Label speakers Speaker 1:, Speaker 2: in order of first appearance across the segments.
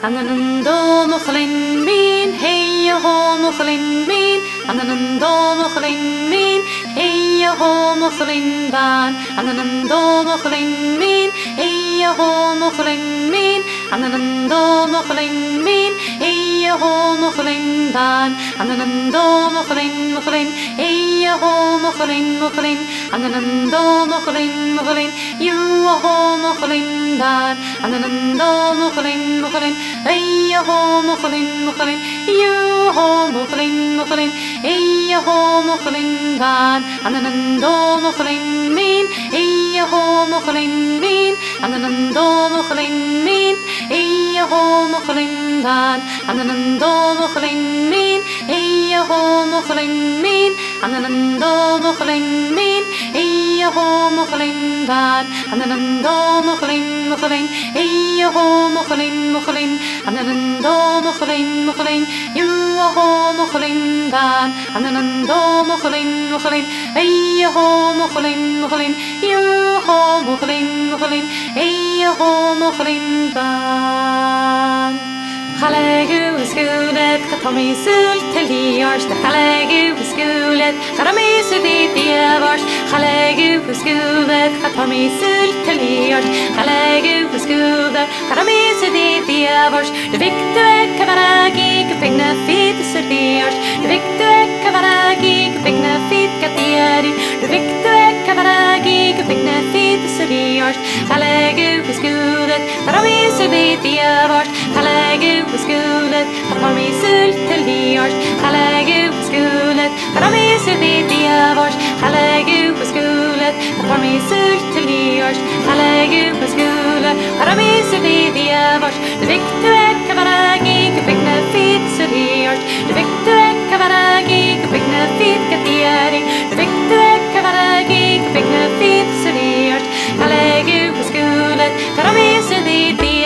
Speaker 1: Ananando mochlin min, hey ho mochlin min. Ananando mochlin min, hey ho mochlin ban. Ananando mochlin min, hey ho mochlin min. Ananando mochlin min, hey ho mochlin ban. Ananando mochlin, hey ho mochlin. Ananando mochlin, you ho mochlin ban. Ananando mochlin, hey ho mochlin, you ho mochlin, hey ho mochlin ban. Ananando mochlin min, hey ho mochlin min. Ananando mochlin min, hey ho mochlin ban. Ananando mochlin min, hey ho mochlin min. Ananando mochlin min, hey ho mochlin ban. Ananando mochlin, hey ho mochlin. Ananando mochlin, you ho mochlin ban. Ananando mochlin, hey ho mochlin, you ho mochlin, hey ho mochlin ban. Chalegu skulet, katami sul teliars, the chalegu skulet, katami suli diavars, chalegu skulet, katami sul teliars, chalegu skulet, katami suli diavars, the victor kavaragi, kapigna feet suliars, the victor kavaragi, kapigna feet katiari, the victor kavaragi, kapigna feet suliars, chalegu skulet, katami suli diavars, chalegu skulet, katami sul teliars, chalegu skulet, katami suli diavars, chalegu skulet, katami sul teliars, chalegu skulet, katami suli diavars, the victor kavaragi, kapigna feet suliars, the victor kavaragi, kapigna feet katiari, the victor kavaragi, kapigna feet suliars, chalegu skulet, katami suli diavars.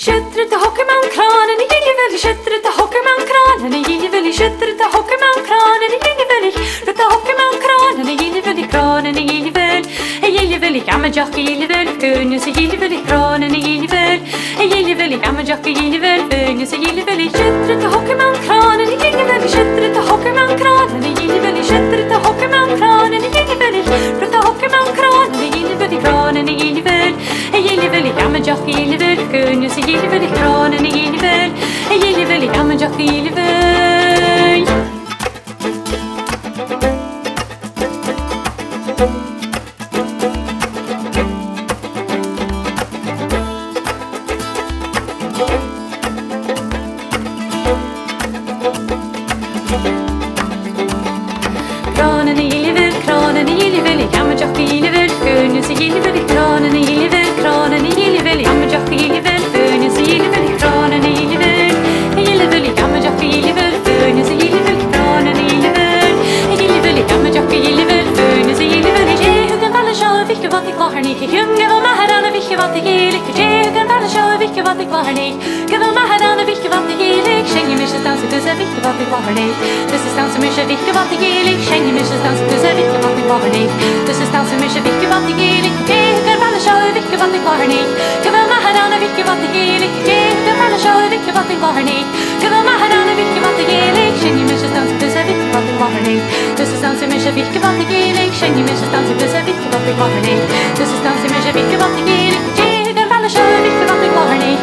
Speaker 1: Skötter till hockeyman-kranen, i gillivelli. Skötter till hockeyman-kranen, i gillivelli. Skötter till hockeyman-kranen, i gillivelli. Rutta hockeyman-kranen, i gillivelli. Kranen, i gillivelli. I gillivelli, gammeljack i gillivelli. Kunus i gillivelli. Kranen, i gillivelli. I gillivelli, gammeljack i gillivelli. Kunus i gillivelli. Skötter till hockeyman-kranen, i gillivelli. Skötter till hockeyman-kranen, i gillivelli. Skötter till hockeyman-kranen, i gillivelli. Rutta hockeyman-kranen, i gillivelli. Kranen, i gillivelli. I gillivelli, gammeljack i gillivelli. Kunus i gillivelli. Kranen, i gillivelli. I gillivelli, gammeljack i gillivelli. Kranen i gillivelli, kranen i gillivelli, gammeljack i gillivelli. Kunus i gillivelli. Kranen i gillivelli, kranen i gillivelli, gammeljack i gillivelli. Kunus i gillivelli. Kranen i gillivelli. I gillivelli, gammeljack i gillivelli. Kunus i gillivelli. Kranen i gillivelli. I gillivelli, gammeljack i gillivelli. Kunus i gillivelli. Jehugan valle sjå, vilke wat ik var niet. Junge van maharana, vilke wat ik heerlijk. Jehugan valle sjå, vilke wat ik var niet. Gevel maharana, vilke wat ik heerlijk. Schenje misjes dansen, dus vilke wat ik var niet. Dus is dansen misje, vilke wat ik heerlijk. Schenje misjes dansen, dus vilke wat ik var niet. Dus is dansen misje, vilke wat ik heerlijk. Jehugan valle sjå, vilke wat ik var niet. Gevel maharana, vilke wat ik heerlijk. Jehugan valle sjå, vilke wat ik var niet. Gevel maharana, vilke wat ik heerlijk. Schenje misjes dansen, dus vilke wat ik var niet. Dus is dansen misje, vilke wat ik heerlijk. Schenje misjes dansen, dus vilke wat ik var niet. Dus is dansen misje, vilke wat ik heerlijk. Jehugan valle sjå, vilke wat ik var niet.